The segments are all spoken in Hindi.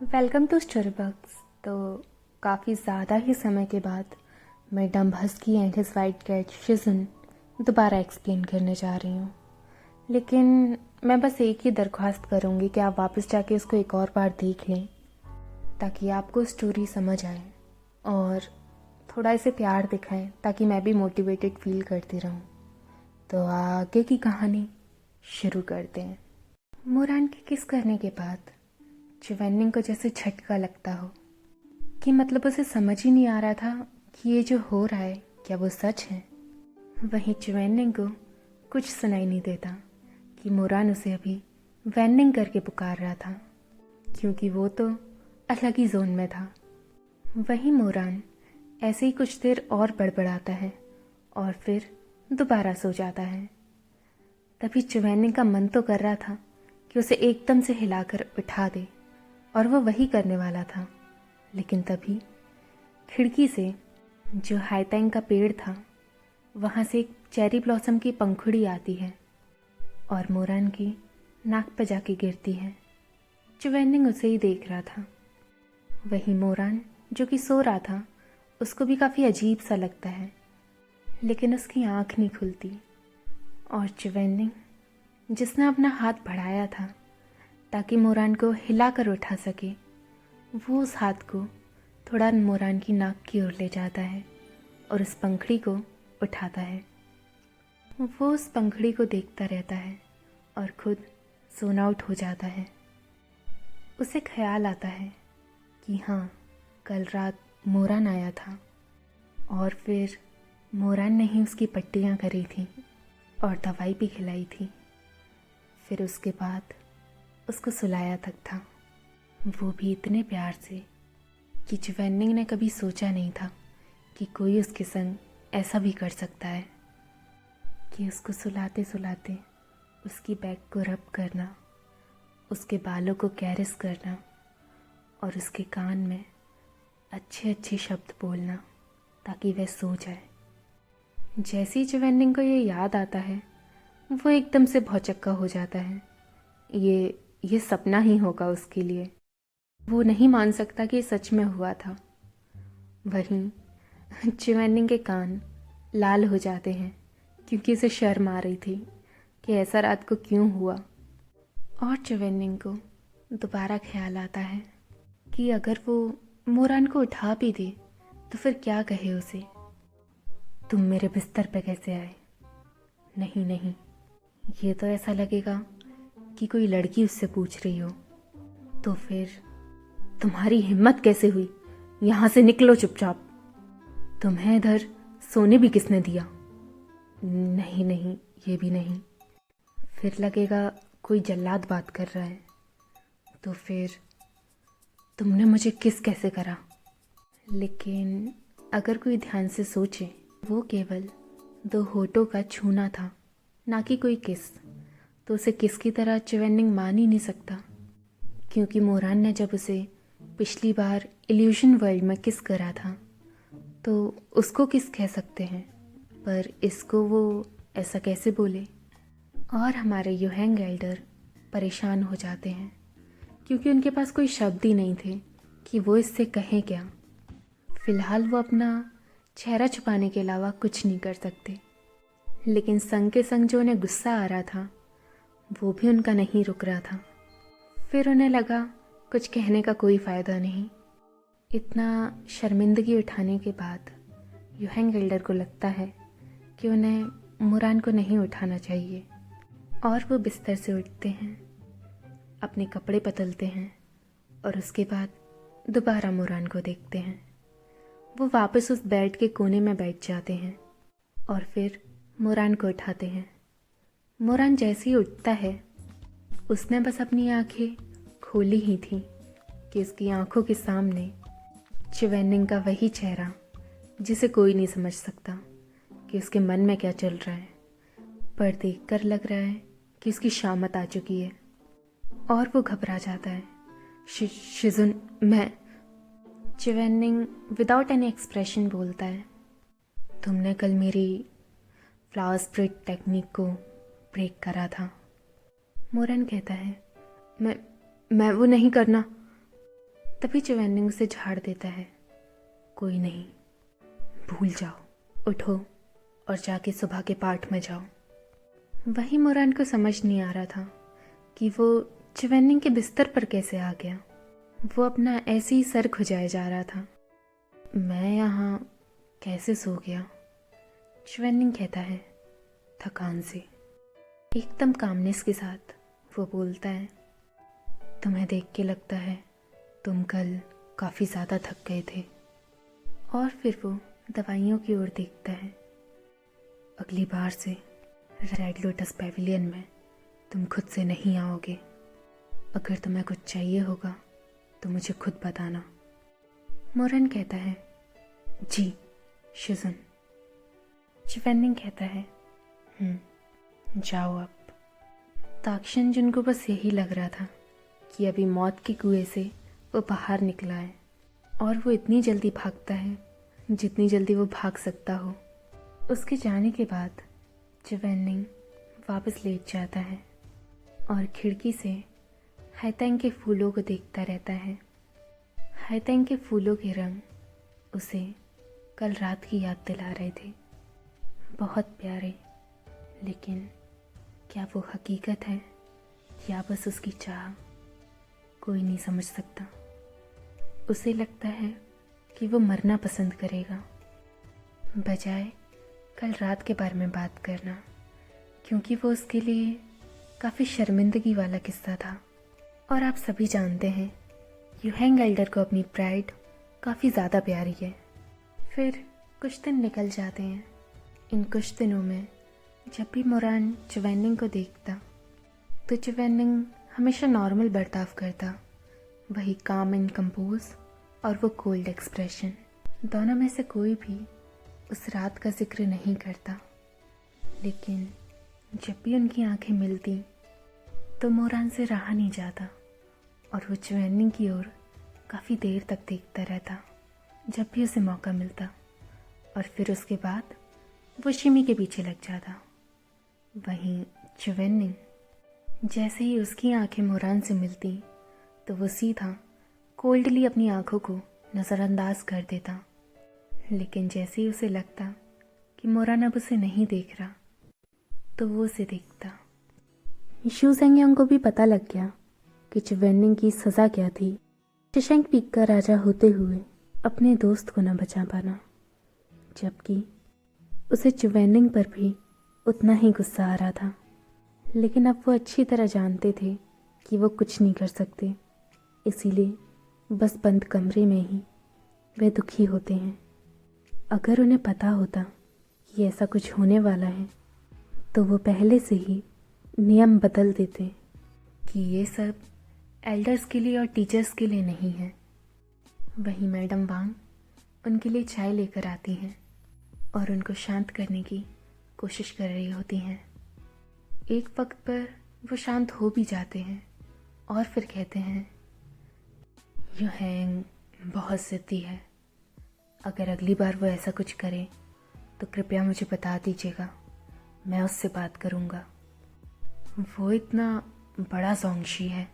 Welcome to Starbucks. तो काफ़ी ज़्यादा ही समय के बाद मैं dumb husky and his white cat शिजुन दोबारा एक्सप्लेन करने जा रही हूँ। लेकिन मैं बस एक ही दरख्वास्त करूँगी कि आप वापस जाके उसको एक और बार देख लें ताकि आपको स्टोरी समझ आए और थोड़ा इसे प्यार दिखाएं ताकि मैं भी मोटिवेटेड फील करती रहूँ। तो आगे की कहानी शुरू करते हैं। मोरान के किस करने के बाद चिवेनिंग को जैसे झटका लगता हो कि मतलब उसे समझ ही नहीं आ रहा था कि ये जो हो रहा है क्या वो सच है। वहीं चिवेनिंग को कुछ सुनाई नहीं देता कि मोरान उसे अभी वैनिंग करके पुकार रहा था, क्योंकि वो तो अलग ही जोन में था। वहीं मोरान ऐसे ही कुछ देर और बड़बड़ाता है और फिर दोबारा सो जाता है। तभी चिवेनिंग का मन तो कर रहा था कि उसे एकदम से हिलाकर उठा दे, और वो वही करने वाला था। लेकिन तभी खिड़की से, जो हाईतैंग का पेड़ था, वहाँ से एक चेरी ब्लॉसम की पंखुड़ी आती है और मोरान की नाक पर जाके गिरती है। चिवेनिंग उसे ही देख रहा था। वहीं मोरान, जो कि सो रहा था, उसको भी काफ़ी अजीब सा लगता है, लेकिन उसकी आँख नहीं खुलती। और चिवेनिंग, जिसने अपना हाथ बढ़ाया था ताकि मोरान को हिलाकर उठा सके, वो उस हाथ को थोड़ा मोरान की नाक की ओर ले जाता है और उस पंखड़ी को उठाता है। वो उस पंखड़ी को देखता रहता है और खुद जोन आउट हो जाता है। उसे ख्याल आता है कि हाँ, कल रात मोरान आया था और फिर मोरान ने ही उसकी पट्टियाँ करी थी और दवाई भी खिलाई थी। फिर उसके बाद उसको सुलाया तक था, वो भी इतने प्यार से कि चिवेनिंग ने कभी सोचा नहीं था कि कोई उसके संग ऐसा भी कर सकता है, कि उसको सुलाते सुलाते उसकी बैक को रब करना, उसके बालों को कैरिस करना और उसके कान में अच्छे अच्छे शब्द बोलना ताकि वह सो जाए। जैसे ही चिवेनिंग को ये याद आता है, वो एकदम से भौचक्का हो जाता है। ये सपना ही होगा उसके लिए। वो नहीं मान सकता कि सच में हुआ था। वहीं चिवेनिंग के कान लाल हो जाते हैं क्योंकि उसे शर्म आ रही थी कि ऐसा रात को क्यों हुआ। और चिवेनिंग को दोबारा ख्याल आता है कि अगर वो मोरान को उठा भी दे तो फिर क्या कहे उसे, तुम मेरे बिस्तर पे कैसे आए। नहीं नहीं, ये तो ऐसा लगेगा कि कोई लड़की उससे पूछ रही हो। तो फिर तुम्हारी हिम्मत कैसे हुई, यहाँ से निकलो चुपचाप। तुम्हें इधर सोने भी किसने दिया। नहीं नहीं, ये भी नहीं। फिर लगेगा कोई जल्लाद बात कर रहा है। तो फिर तुमने मुझे किस कैसे करा। लेकिन अगर कोई ध्यान से सोचे, वो केवल दो होठों का छूना था, ना कि कोई किस। तो उसे किस की तरह चिवेनिंग मान ही नहीं सकता, क्योंकि मोरान ने जब उसे पिछली बार इल्यूजन वर्ल्ड में किस करा था तो उसको किस कह सकते हैं, पर इसको वो ऐसा कैसे बोले। और हमारे यूहेंग एल्डर परेशान हो जाते हैं क्योंकि उनके पास कोई शब्द ही नहीं थे कि वो इससे कहें क्या। फिलहाल वो अपना चेहरा छुपाने के अलावा कुछ नहीं कर सकते। लेकिन संग के संग जो उन्हें गुस्सा आ रहा था, वो भी उनका नहीं रुक रहा था। फिर उन्हें लगा कुछ कहने का कोई फ़ायदा नहीं। इतना शर्मिंदगी उठाने के बाद यूहेंग एल्डर को लगता है कि उन्हें मोरान को नहीं उठाना चाहिए, और वो बिस्तर से उठते हैं, अपने कपड़े बदलते हैं और उसके बाद दोबारा मोरान को देखते हैं। वो वापस उस बेड के कोने में बैठ जाते हैं और फिर मोरान को उठाते हैं। मोरान जैसे ही उठता है, उसने बस अपनी आंखें खोली ही थी कि उसकी आंखों के सामने चिवेनिंग का वही चेहरा जिसे कोई नहीं समझ सकता कि उसके मन में क्या चल रहा है, पर देखकर लग रहा है कि उसकी शामत आ चुकी है। और वो घबरा जाता है। शिजुन, मैं। चिवेनिंग विदाउट एनी एक्सप्रेशन बोलता है, तुमने कल मेरी फ्लावर स्प्रिट टेक्निक को ब्रेक करा था। मोरन कहता है, मैं वो नहीं करना। तभी चुवैनिंग उसे झाड़ देता है। कोई नहीं, भूल जाओ, उठो और जाके सुबह के पाठ में जाओ। वहीं मोरान को समझ नहीं आ रहा था कि वो चुवैनिंग के बिस्तर पर कैसे आ गया। वो अपना ऐसे ही सर खुजाए जा रहा था। मैं यहाँ कैसे सो गया? चुवैनिंग कहता है थकान से। एकदम कामनेस के साथ वो बोलता है, तुम्हें देख के लगता है तुम कल काफ़ी ज़्यादा थक गए थे। और फिर वो दवाइयों की ओर देखता है। अगली बार से रेड लोटस पैविलियन में तुम खुद से नहीं आओगे। अगर तुम्हें कुछ चाहिए होगा तो मुझे खुद बताना। मोरन कहता है, जी शिजुन। चुवैनिंग कहता है, जाओ अब। ताक्शन जिनको बस यही लग रहा था कि अभी मौत के कुएं से वो बाहर निकला है और वो इतनी जल्दी भागता है जितनी जल्दी वो भाग सकता हो। उसके जाने के बाद चुवैनिंग वापस लेट जाता है और खिड़की से हाइतेंग के फूलों को देखता रहता है। हाइतेंग के फूलों के रंग उसे कल रात की याद दिला रहे थे। बहुत प्यारे, लेकिन क्या वो हकीकत है या बस उसकी चाह? कोई नहीं समझ सकता। उसे लगता है कि वो मरना पसंद करेगा बजाय कल रात के बारे में बात करना, क्योंकि वो उसके लिए काफ़ी शर्मिंदगी वाला किस्सा था। और आप सभी जानते हैं यूहेंग एल्डर को अपनी प्राइड काफ़ी ज़्यादा प्यारी है। फिर कुछ दिन निकल जाते हैं। इन कुछ दिनों में जब भी मोरान चुवैनिंग को देखता तो चुवैनिंग हमेशा नॉर्मल बर्ताव करता, वही काम एंड कंपोज और वो कोल्ड एक्सप्रेशन। दोनों में से कोई भी उस रात का जिक्र नहीं करता, लेकिन जब भी उनकी आंखें मिलती तो मोरान से रहा नहीं जाता और वो चुवैनिंग की ओर काफ़ी देर तक देखता रहता जब भी उसे मौका मिलता। और फिर उसके बाद वो शिमी के पीछे लग जाता। वहीं चुवैनिंग, जैसे ही उसकी आंखें मोरान से मिलती तो वो सीधा कोल्डली अपनी आंखों को नज़रअंदाज कर देता। लेकिन जैसे ही उसे लगता कि मोरान अब उसे नहीं देख रहा तो वो उसे देखता। शू सेंगयांग को भी पता लग गया कि चुवैनिंग की सज़ा क्या थी। शिशेंग पीक का राजा होते हुए अपने दोस्त को न बचा पाना, जबकि उसे चुवैनिंग पर भी उतना ही गुस्सा आ रहा था। लेकिन अब वो अच्छी तरह जानते थे कि वो कुछ नहीं कर सकते, इसीलिए बस बंद कमरे में ही वे दुखी होते हैं। अगर उन्हें पता होता कि ऐसा कुछ होने वाला है तो वो पहले से ही नियम बदल देते कि ये सब एल्डर्स के लिए और टीचर्स के लिए नहीं है। वहीं मैडम वांग उनके लिए चाय लेकर आती हैं और उनको शांत करने की कोशिश कर रही होती हैं। एक वक्त पर वो शांत हो भी जाते हैं और फिर कहते हैं, यूहेंग बहुत ज़िद्दी है। अगर अगली बार वो ऐसा कुछ करे तो कृपया मुझे बता दीजिएगा, मैं उससे बात करूँगा। वो इतना बड़ा जोंगशी है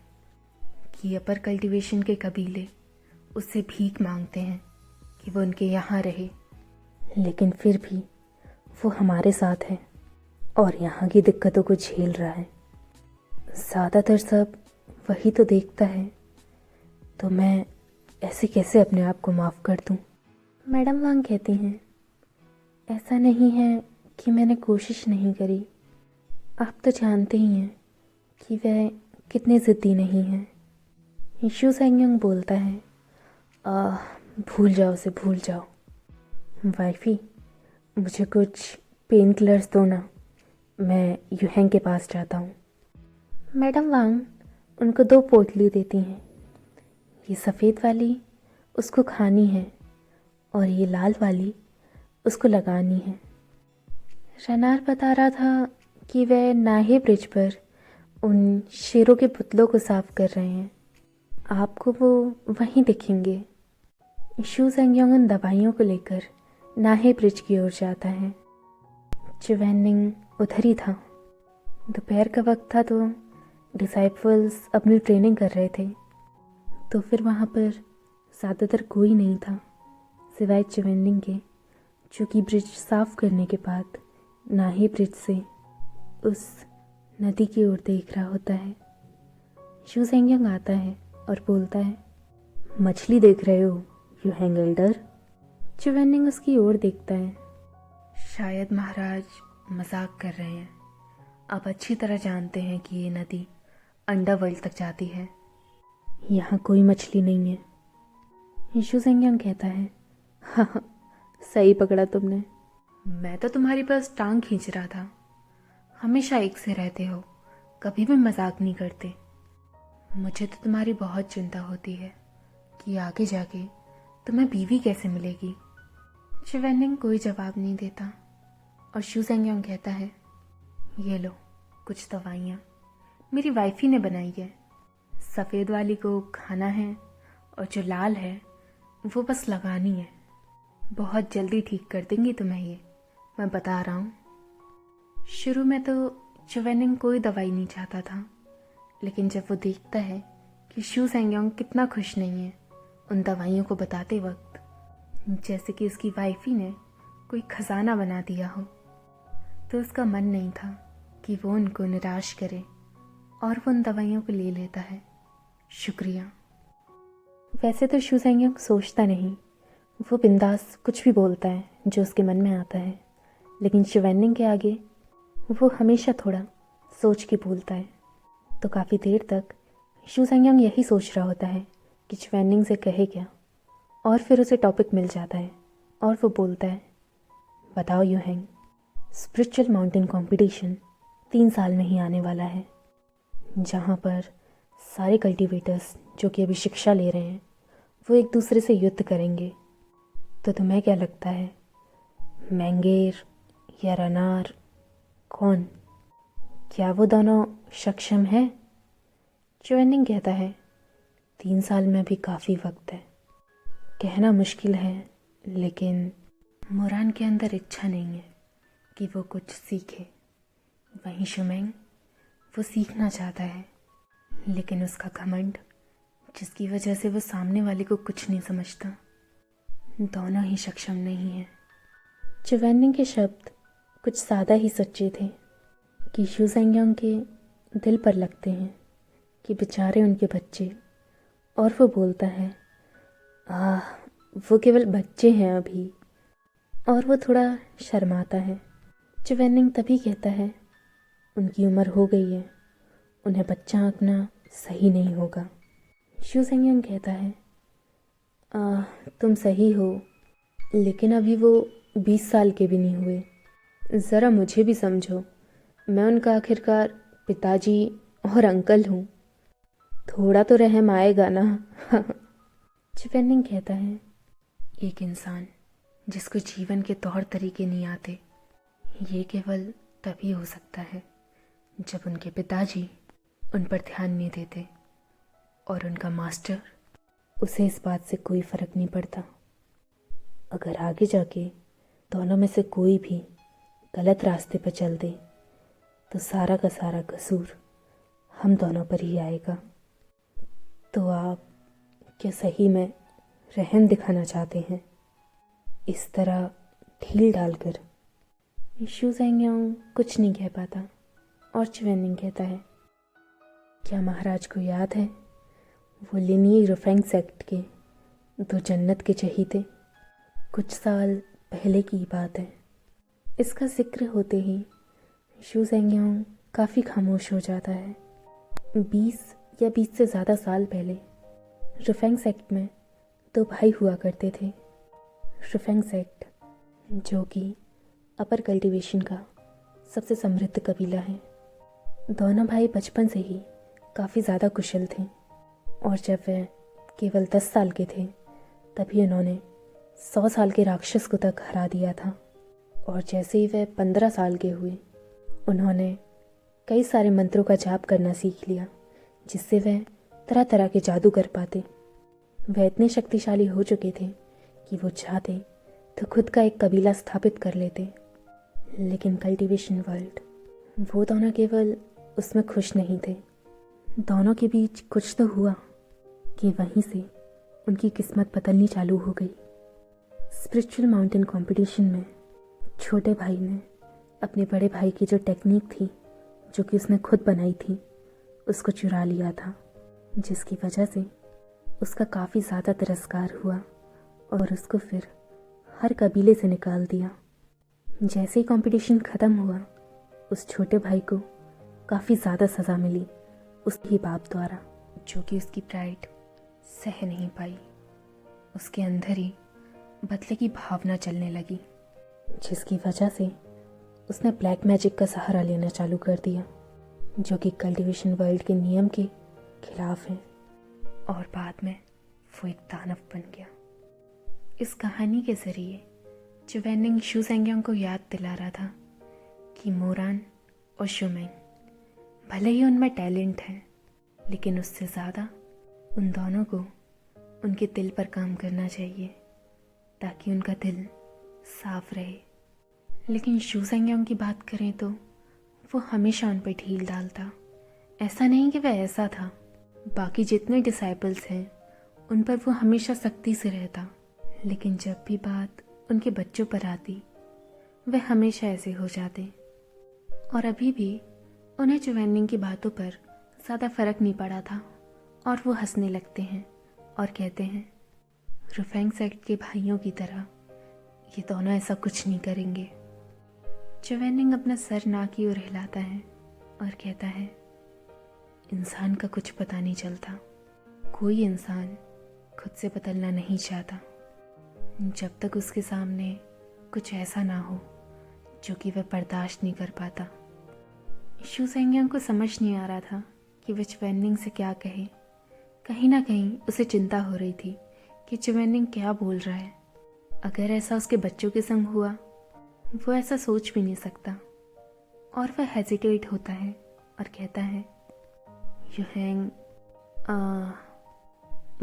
कि अपर कल्टीवेशन के कबीले उससे भीख मांगते हैं कि वो उनके यहाँ रहे, लेकिन फिर भी वो हमारे साथ है और यहाँ की दिक्कतों को झेल रहा है। ज़्यादातर सब वही तो देखता है, तो मैं ऐसे कैसे अपने आप को माफ़ कर दूँ? मैडम वांग कहती हैं, ऐसा नहीं है कि मैंने कोशिश नहीं करी। आप तो जानते ही हैं कि वह कितने ज़िद्दी नहीं हैं। शू सेंगयांग बोलता है, भूल जाओ उसे, भूल जाओ। वाइफी, मुझे कुछ पेन किलर्स दो ना, मैं यूहेंग के पास जाता हूँ। मैडम वांग उनको 2 पोटली देती हैं। ये सफ़ेद वाली उसको खानी है और ये लाल वाली उसको लगानी है। रनार बता रहा था कि वह नाहे ब्रिज पर उन शेरों के पुतलों को साफ कर रहे हैं। आपको वो वहीं दिखेंगे। शू सेंगयांग उन दवाइयों को लेकर नाहे ब्रिज की ओर जाता है। चुवैनिंग उधर ही था। दोपहर का वक्त था तो डिसाइपल्स अपनी ट्रेनिंग कर रहे थे। तो फिर वहाँ पर ज़्यादातर कोई नहीं था सिवाय चिवेंडिंग के, जो कि ब्रिज साफ करने के बाद नाहे ब्रिज से उस नदी की ओर देख रहा होता है। शू सेंग्यांग आता है और बोलता है, मछली देख रहे हो यू हैंग एल्डर। चिवेंडिंग उसकी ओर देखता है। शायद महाराज मजाक कर रहे हैं। आप अच्छी तरह जानते हैं कि ये नदी अंडरवर्ल्ड तक जाती है। यहाँ कोई मछली नहीं है। शू सेंग्यांग कहता है, हाँ सही पकड़ा तुमने। मैं तो तुम्हारी पास टांग खींच रहा था। हमेशा एक से रहते हो, कभी भी मजाक नहीं करते। मुझे तो तुम्हारी बहुत चिंता होती है कि आगे जाके तुम्हें बीवी कैसे मिलेगी। चिवेंडिंग कोई जवाब नहीं देता और शू सेंग्यांग कहता है, ये लो कुछ दवाइयाँ मेरी वाइफी ने बनाई है। सफ़ेद वाली को खाना है और जो लाल है वो बस लगानी है। बहुत जल्दी ठीक कर देंगी तुम्हें, ये मैं बता रहा हूँ। शुरू में तो चिवेंडिंग कोई दवाई नहीं चाहता था, लेकिन जब वो देखता है कि शू सेंग्यांग कितना खुश नहीं है उन दवाइयों को बताते वक्त, जैसे कि उसकी वाइफी ने कोई खजाना बना दिया हो, तो उसका मन नहीं था कि वो उनको निराश करे और वो उन दवाइयों को ले लेता है। शुक्रिया। वैसे तो शू सेंग्यांग सोचता नहीं, वो बिंदास कुछ भी बोलता है जो उसके मन में आता है, लेकिन चिवेंडिंग के आगे वो हमेशा थोड़ा सोच के बोलता है। तो काफ़ी देर तक शू सेंग्यांग यही सोच रहा होता है कि चिवेंडिंग से कहे क्या, और फिर उसे टॉपिक मिल जाता है और वो बोलता है, बताओ you hang, spiritual mountain competition 3 साल में ही आने वाला है, जहाँ पर सारे कल्टीवेटर्स जो कि अभी शिक्षा ले रहे हैं वो एक दूसरे से युद्ध करेंगे। तो तुम्हें क्या लगता है, मैंगेर या रनार, कौन, क्या वो दोनों सक्षम है? चिवेंडिंग कहता है, 3 साल में भी काफ़ी वक्त है। कहना मुश्किल है, लेकिन मोरान के अंदर इच्छा नहीं है कि वो कुछ सीखे। वहीं शुमेंग, वो सीखना चाहता है, लेकिन उसका घमंड, जिसकी वजह से वो सामने वाले को कुछ नहीं समझता, दोनों ही सक्षम नहीं है। चिवेंडिंग के शब्द कुछ ज़्यादा ही सच्चे थे कि शू सेंग्यांग के दिल पर लगते हैं कि बेचारे उनके बच्चे, और वो बोलता है, वो केवल बच्चे हैं अभी, और वो थोड़ा शर्माता है। चिवेंडिंग तभी कहता है, उनकी उम्र हो गई है, उन्हें बच्चा आंकना सही नहीं होगा। शू सेंग्यांग कहता है, तुम सही हो, लेकिन अभी वो 20 साल के भी नहीं हुए। ज़रा मुझे भी समझो, मैं उनका आखिरकार पिताजी और अंकल हूँ। थोड़ा तो रहम आएगा ना। चिवेंडिंग कहता है, एक इंसान जिसको जीवन के तौर तरीके नहीं आते, ये केवल तभी हो सकता है जब उनके पिताजी उन पर ध्यान नहीं देते और उनका मास्टर, उसे इस बात से कोई फ़र्क नहीं पड़ता। अगर आगे जाके दोनों में से कोई भी गलत रास्ते पर चल दे तो सारा का सारा कसूर हम दोनों पर ही आएगा। तो आप क्या सही में रहम दिखाना चाहते हैं, इस तरह ढील डालकर? शू सेंग्यांग कुछ नहीं कह पाता और चिवेंडिंग कहता है, क्या महाराज को याद है वो लिनी रुफेंग सेक्ट के 2 जन्नत के चहीते? कुछ साल पहले की बात है। इसका जिक्र होते ही शू सेंग्यांग काफ़ी खामोश हो जाता है। 20 या 20 से ज़्यादा साल पहले रुफेंग सेक्ट में 2 भाई हुआ करते थे। रुफेंग सेक्ट, जो कि अपर कल्टीवेशन का सबसे समृद्ध कबीला है। दोनों भाई बचपन से ही काफ़ी ज़्यादा कुशल थे, और जब वे केवल 10 साल के थे तभी उन्होंने 100 साल के राक्षस को तक हरा दिया था। और जैसे ही वे 15 साल के हुए, उन्होंने कई सारे मंत्रों का जाप करना सीख लिया, जिससे वे तरह तरह के जादू कर पाते। वे इतने शक्तिशाली हो चुके थे कि वो चाहते तो खुद का एक कबीला स्थापित कर लेते। लेकिन कल्टीवेशन वर्ल्ड, वो दोनों केवल उसमें खुश नहीं थे। दोनों के बीच कुछ तो हुआ कि वहीं से उनकी किस्मत बदलनी चालू हो गई। स्पिरिचुअल माउंटेन कंपटीशन में छोटे भाई ने अपने बड़े भाई की जो टेक्निक थी, जो कि उसने खुद बनाई थी, उसको चुरा लिया था, जिसकी वजह से उसका काफ़ी ज़्यादा तिरस्कार हुआ और उसको फिर हर कबीले से निकाल दिया। जैसे ही कंपटीशन ख़त्म हुआ, उस छोटे भाई को काफ़ी ज़्यादा सज़ा मिली उसके बाप द्वारा, जो कि उसकी प्राइड सह नहीं पाई। उसके अंदर ही बदले की भावना चलने लगी, जिसकी वजह से उसने ब्लैक मैजिक का सहारा लेना चालू कर दिया, जो कि कल्टिवेशन वर्ल्ड के नियम के खिलाफ है। और बाद में वो एक दानव बन गया। इस कहानी के ज़रिए चुवेनिंग शू सेंग्यांग को याद दिला रहा था कि मोरान और शुमेंग भले ही उनमें टैलेंट है, लेकिन उससे ज़्यादा उन दोनों को उनके दिल पर काम करना चाहिए ताकि उनका दिल साफ रहे। लेकिन शू सेंग्यांग की बात करें तो वो हमेशा उन पर ढील डालता। ऐसा नहीं कि वह ऐसा था, बाकी जितने डिसाइपल्स हैं उन पर वो हमेशा सख्ती से रहता, लेकिन जब भी बात उनके बच्चों पर आती वह हमेशा ऐसे हो जाते। और अभी भी उन्हें चुवेनिंग की बातों पर ज़्यादा फ़र्क नहीं पड़ा था और वो हंसने लगते हैं और कहते हैं, रुफेंग सेक्ट के भाइयों की तरह ये दोनों ऐसा कुछ नहीं करेंगे। चुवेनिंग अपना सर ना की ओर हिलाता है और कहता है, इंसान का कुछ पता नहीं चलता। कोई इंसान खुद से बदलना नहीं चाहता जब तक उसके सामने कुछ ऐसा ना हो जो कि वह बर्दाश्त नहीं कर पाता। शू सेंग्यांग को समझ नहीं आ रहा था कि वह चुवेनिंग से क्या कहे। कहीं ना कहीं उसे चिंता हो रही थी कि चुवेनिंग क्या बोल रहा है। अगर ऐसा उसके बच्चों के संग हुआ, वो ऐसा सोच भी नहीं सकता। और वह हेजिटेट होता है और कहता है, युहेंग,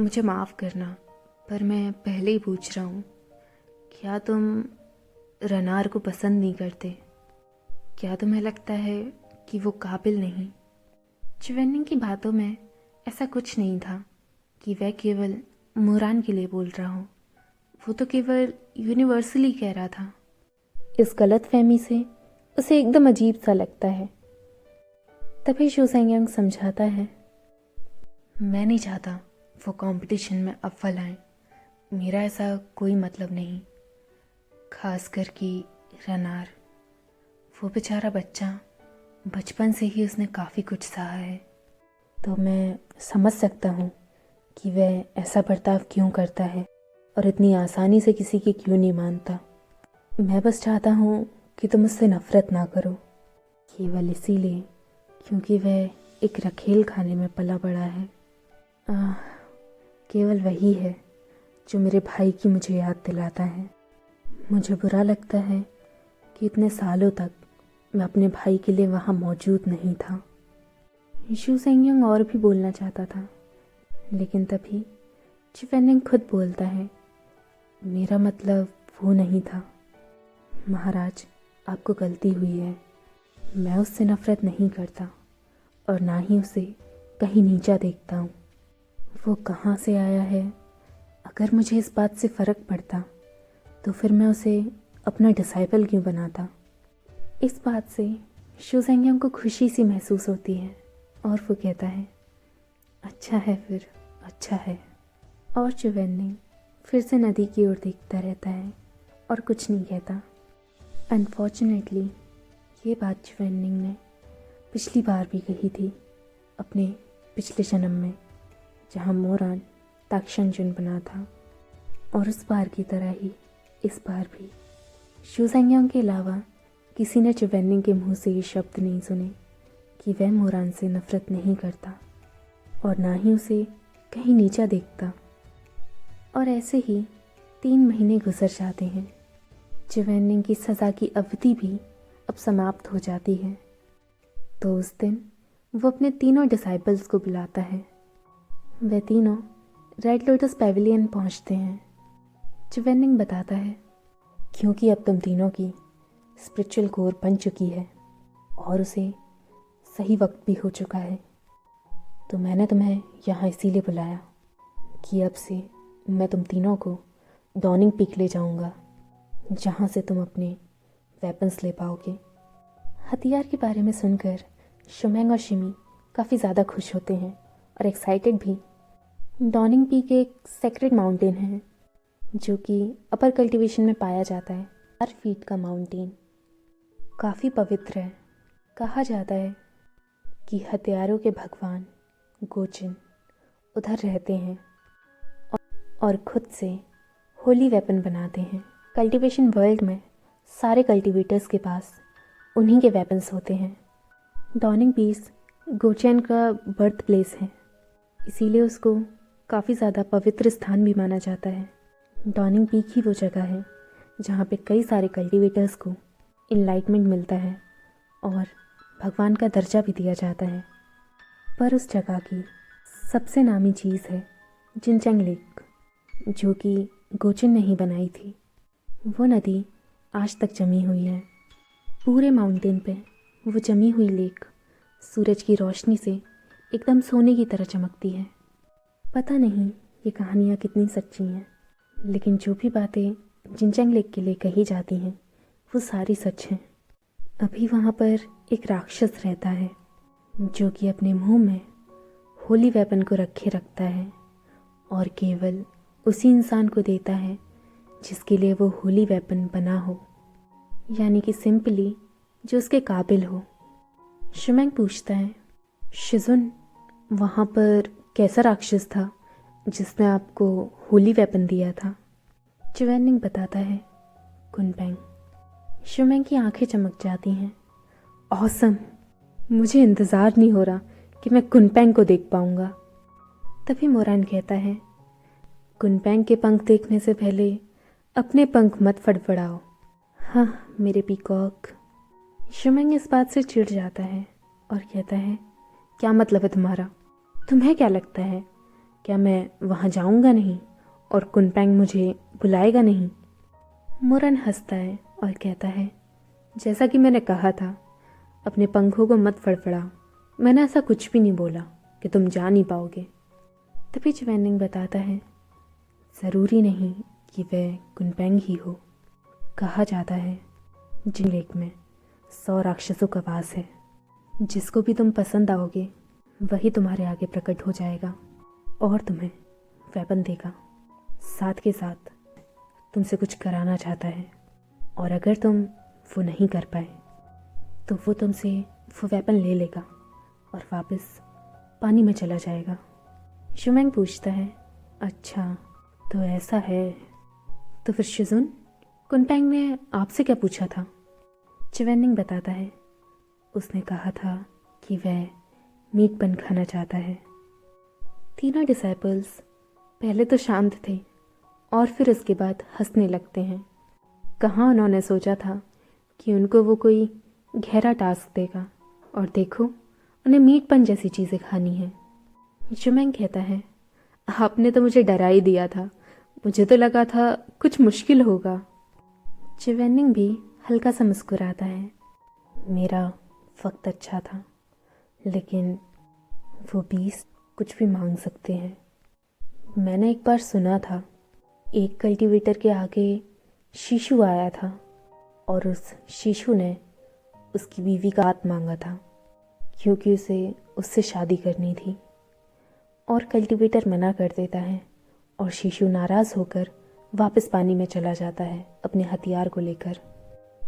मुझे माफ़ करना, पर मैं पहले ही पूछ रहा हूँ, क्या तुम रनार को पसंद नहीं करते? क्या तुम्हें लगता है कि वो काबिल नहीं? चुवेनिंग की बातों में ऐसा कुछ नहीं था कि वह केवल मोरान के लिए बोल रहा हो। वो तो केवल यूनिवर्सली कह रहा था। इस गलत फहमी से उसे एकदम अजीब सा लगता है। तभी शू सेंग्यांग समझाता है, मैं नहीं चाहता वो कंपटीशन में अव्वल आए। मेरा ऐसा कोई मतलब नहीं। खासकर कि रनार, वो बेचारा बच्चा, बचपन से ही उसने काफ़ी कुछ सहा है। तो मैं समझ सकता हूँ कि वह ऐसा बर्ताव क्यों करता है और इतनी आसानी से किसी की क्यों नहीं मानता। मैं बस चाहता हूँ कि तुम उससे नफ़रत ना करो, केवल इसीलिए क्योंकि वह एक रखेल खाने में पला बड़ा है। केवल वही है जो मेरे भाई की मुझे याद दिलाता है। मुझे बुरा लगता है कि इतने सालों तक मैं अपने भाई के लिए वहाँ मौजूद नहीं था। शू सेंग्यांग और भी बोलना चाहता था, लेकिन तभी चुवेनिंग खुद बोलता है, मेरा मतलब वो नहीं था। महाराज, आपको गलती हुई है। मैं उससे नफ़रत नहीं करता और ना ही उसे कहीं नीचा देखता हूँ। वो कहाँ से आया है, अगर मुझे इस बात से फ़र्क पड़ता तो फिर मैं उसे अपना डिसाइपल क्यों बनाता। इस बात से शू सेंग्यांग को खुशी सी महसूस होती है और वो कहता है, अच्छा है, फिर अच्छा है। और चुवेनिंग फिर से नदी की ओर देखता रहता है और कुछ नहीं कहता। अनफॉर्चुनेटली ये बात चुवेनिंग ने पिछली बार भी कही थी, अपने पिछले जन्म में, जहाँ मोरान ताक्शंजुन बना था। और उस बार की तरह ही इस बार भी शू सेंग्यांग के अलावा किसी ने चुवेनिंग के मुंह से ये शब्द नहीं सुने कि वह मोरान से नफ़रत नहीं करता और ना ही उसे कहीं नीचा देखता। और ऐसे ही 3 महीने गुजर जाते हैं। चुवेनिंग की सज़ा की अवधि भी अब समाप्त हो जाती है। तो उस दिन वो अपने तीनों डिसाइपल्स को बुलाता है। वे तीनों रेड लोटस पैविलियन पहुंचते हैं। चुवेनिंग बताता है, क्योंकि अब तुम तीनों की स्पिरिचुअल कोर बन चुकी है और उसे सही वक्त भी हो चुका है, तो मैंने तुम्हें यहाँ इसीलिए बुलाया कि अब से मैं तुम तीनों को डॉनिंग पीक ले जाऊंगा, जहाँ से तुम अपने वेपन्स ले पाओगे। हथियार के बारे में सुनकर शुमेंग और शिमी काफ़ी ज़्यादा खुश होते हैं और एक्साइटेड भी। डॉनिंग पीक एक सेक्रेड माउंटेन है जो कि अपर कल्टीवेशन में पाया जाता है। 4 फीट का माउंटेन काफ़ी पवित्र है। कहा जाता है कि हथियारों के भगवान गोचिन उधर रहते हैं और खुद से होली वेपन बनाते हैं। कल्टीवेशन वर्ल्ड में सारे कल्टीवेटर्स के पास उन्हीं के वेपन्स होते हैं। डॉनिंग पीस गोचेन का बर्थ प्लेस है, इसीलिए उसको काफ़ी ज़्यादा पवित्र स्थान भी माना जाता है। डॉनिंग पीक ही वो जगह है जहाँ पे कई सारे कल्टीवेटर्स को इनलाइटमेंट मिलता है और भगवान का दर्जा भी दिया जाता है। पर उस जगह की सबसे नामी चीज़ है जिनचेंग लेक, जो कि गोचिन ने ही बनाई थी। वो नदी आज तक जमी हुई है। पूरे माउंटेन पे वो जमी हुई लेक सूरज की रोशनी से एकदम सोने की तरह चमकती है। पता नहीं ये कहानियाँ कितनी सच्ची हैं, लेकिन जो भी बातें जिनचेंग लेक के लिए कही जाती हैं वो सारी सच हैं। अभी वहाँ पर एक राक्षस रहता है जो कि अपने मुंह में होली वेपन को रखे रखता है और केवल उसी इंसान को देता है जिसके लिए वो होली वेपन बना हो, यानी कि सिंपली जो उसके काबिल हो। शुमेंग पूछता है, शिजुन, वहाँ पर कैसा राक्षस था जिसने आपको होली वेपन दिया था? चुवेनिंग बताता है, कुनपेंग। शुमेंग की आंखें चमक जाती हैं। ऑसम, मुझे इंतज़ार नहीं हो रहा कि मैं कुनपेंग को देख पाऊंगा। तभी मोरान कहता है, कुनपेंग के पंख देखने से पहले अपने पंख मत फड़फड़ाओ। हाँ मेरे पीकॉक। शुमेंग इस बात से चिढ़ जाता है और कहता है, क्या मतलब है तुम्हारा? तुम्हें क्या लगता है, क्या मैं वहाँ जाऊँगा नहीं और कुनपेंग मुझे बुलाएगा नहीं? मोरन हंसता है और कहता है, जैसा कि मैंने कहा था, अपने पंखों को मत फड़फड़ाओ। मैंने ऐसा कुछ भी नहीं बोला कि तुम जा नहीं पाओगे। तभी चुवेनिंग बताता है, ज़रूरी नहीं कि वह कुनपेंग ही हो। कहा जाता है जिन लेक में 100 राक्षसों का वास है। जिसको भी तुम पसंद आओगे वही तुम्हारे आगे प्रकट हो जाएगा और तुम्हें वेपन देगा। साथ के साथ तुमसे कुछ कराना चाहता है और अगर तुम वो नहीं कर पाए तो वो तुमसे वो वेपन ले लेगा और वापस पानी में चला जाएगा। शुमेंग पूछता है, अच्छा तो ऐसा है। तो फिर शिजुन, कुनपेंग ने आपसे क्या पूछा था? चुवेनिंग बताता है, उसने कहा था कि वह मीट बन खाना चाहता है। तीनों डिसाइपल्स पहले तो शांत थे और फिर उसके बाद हंसने लगते हैं। कहाँ उन्होंने सोचा था कि उनको वो कोई गहरा टास्क देगा और देखो उन्हें मीट पन जैसी चीज़ें खानी है। शुमेंग कहता है, आपने तो मुझे डरा ही दिया था, मुझे तो लगा था कुछ मुश्किल होगा। चुवेनिंग भी हल्का सा मुस्कुराता है, मेरा वक्त अच्छा था, लेकिन वो 20 कुछ भी मांग सकते हैं। मैंने एक बार सुना था एक कल्टीवेटर के आगे शीशु आया था और उस शीशु ने उसकी बीवी का हाथ मांगा था क्योंकि उसे उससे शादी करनी थी। और कल्टीवेटर मना कर देता है और शीशु नाराज़ होकर वापस पानी में चला जाता है अपने हथियार को लेकर।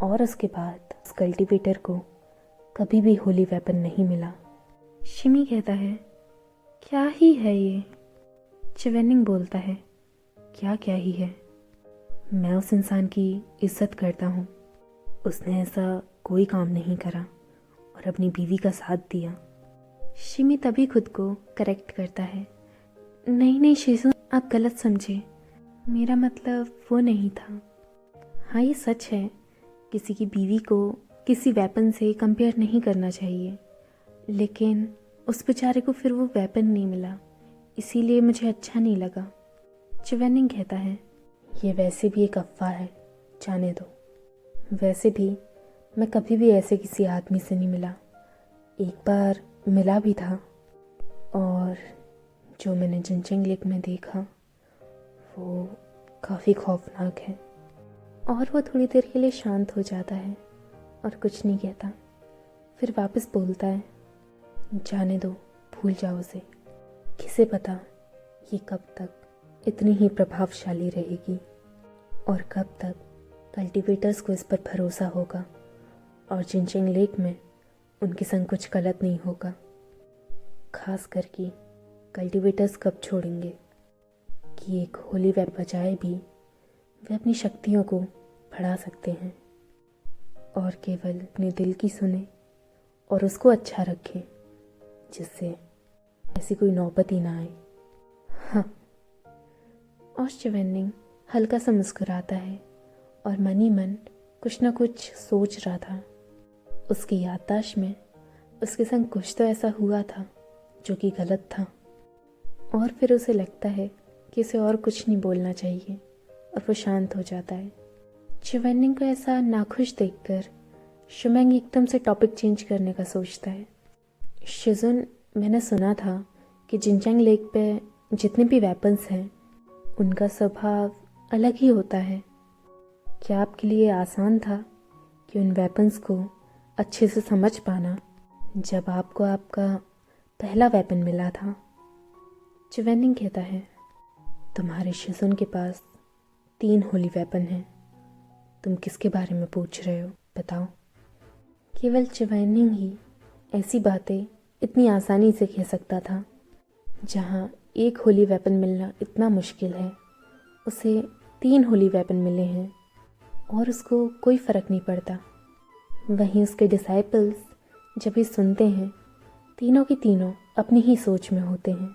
और उसके बाद उस कल्टीवेटर को कभी भी होली वेपन नहीं मिला। शिमी कहता है, क्या ही है ये? चुवेनिंग बोलता है, क्या क्या ही है? मैं उस इंसान की इज्जत करता हूँ। उसने ऐसा कोई काम नहीं करा और अपनी बीवी का साथ दिया। शिमी तभी खुद को करेक्ट करता है, नहीं नहीं शिजू, आप गलत समझे, मेरा मतलब वो नहीं था। हाँ ये सच है, किसी की बीवी को किसी वेपन से कंपेयर नहीं करना चाहिए, लेकिन उस बेचारे को फिर वो वेपन नहीं मिला, इसीलिए मुझे अच्छा नहीं लगा। चुवेनिंग कहता है, ये वैसे भी एक अफवाह है, जाने दो। वैसे भी मैं कभी भी ऐसे किसी आदमी से नहीं मिला। एक बार मिला भी था और जो मैंने जिनचेंग लेक में देखा वो काफ़ी खौफनाक है। और वो थोड़ी देर के लिए शांत हो जाता है और कुछ नहीं कहता। फिर वापस बोलता है, जाने दो, भूल जाओ उसे। किसे पता ये कब तक इतनी ही प्रभावशाली रहेगी और कब तक कल्टीवेटर्स को इस पर भरोसा होगा और जिनचेंग लेक में उनके संग कुछ गलत नहीं होगा। खास करके कल्टीवेटर्स कब छोड़ेंगे कि एक होली वेब बजाय भी वे अपनी शक्तियों को बढ़ा सकते हैं और केवल अपने दिल की सुने और उसको अच्छा रखें, जिससे ऐसी कोई नौबत ही ना आए। हाँ। और शिवेंनिंग हल्का सा मुस्कुराता है और मन ही मन कुछ ना कुछ सोच रहा था। उसकी याददाश्त में उसके संग कुछ तो ऐसा हुआ था जो कि गलत था और फिर उसे लगता है कि उसे और कुछ नहीं बोलना चाहिए और वो शांत हो जाता है। शिवेंनिंग को ऐसा नाखुश देखकर शुमेंग एकदम से टॉपिक चेंज करने का सोचता है। शिजुन, मैंने सुना था कि जिनचेंग लेक पे जितने भी वेपन्स हैं उनका स्वभाव अलग ही होता है। क्या आपके लिए आसान था कि उन वेपन्स को अच्छे से समझ पाना जब आपको आपका पहला वेपन मिला था? चिवेनिंग कहता है, तुम्हारे शिजुन के पास 3 होली वेपन हैं। तुम किसके बारे में पूछ रहे हो, बताओ। केवल चिवेनिंग ही ऐसी बातें इतनी आसानी से कह सकता था। जहाँ एक होली वेपन मिलना इतना मुश्किल है, उसे 3 होली वेपन मिले हैं और उसको कोई फ़र्क नहीं पड़ता। वहीं उसके डिसाइपल्स जब ये सुनते हैं, तीनों की तीनों अपनी ही सोच में होते हैं।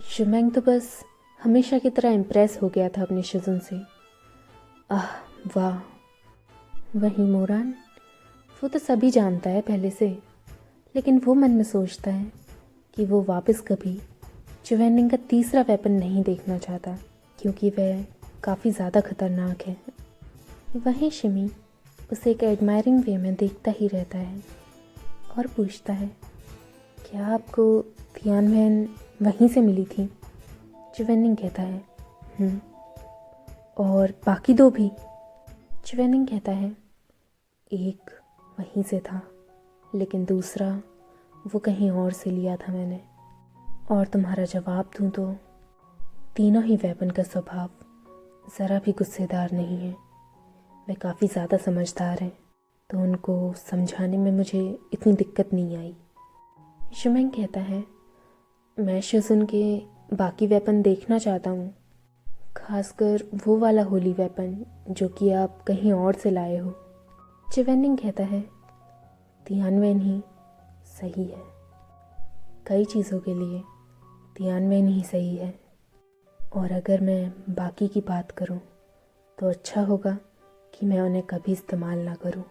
शुमेंग तो बस हमेशा की तरह इम्प्रेस हो गया था अपने शिजुन से। आह वाह। वहीं मोरान, वो तो सभी जानता है पहले से, लेकिन वो मन में सोचता है कि वो वापस कभी चिवेनिंग का तीसरा वेपन नहीं देखना चाहता, क्योंकि वह काफ़ी ज़्यादा खतरनाक है। वहीं शिमी उसे एक एडमायरिंग वे में देखता ही रहता है और पूछता है, क्या आपको तियानवेन वहीं से मिली थी? चिवेनिंग कहता है, और बाकी 2 भी? चिवेनिंग कहता है, एक वहीं से था, लेकिन दूसरा वो कहीं और से लिया था मैंने। और तुम्हारा जवाब दूं तो तीनों ही वेपन का स्वभाव ज़रा भी गुस्सेदार नहीं है। वे काफ़ी ज़्यादा समझदार हैं, तो उनको समझाने में मुझे इतनी दिक्कत नहीं आई। शुमेंग कहता है, मैं शिजुन के बाकी वेपन देखना चाहता हूँ, खासकर वो वाला होली वेपन जो कि आप कहीं और से लाए हो। चिवेनिंग कहता है, तियानवेन ही सही है। कई चीज़ों के लिए तियानवेन ही सही है, और अगर मैं बाकी की बात करूं तो अच्छा होगा कि मैं उन्हें कभी इस्तेमाल ना करूं।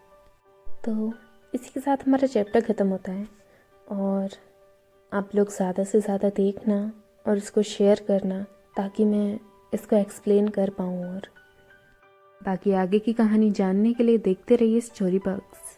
तो इसी के साथ हमारा चैप्टर ख़त्म होता है, और आप लोग ज़्यादा से ज़्यादा देखना और इसको शेयर करना ताकि मैं इसको एक्सप्लेन कर पाऊँ। और बाकी आगे की कहानी जानने के लिए देखते रहिए स्टोरी बग्स।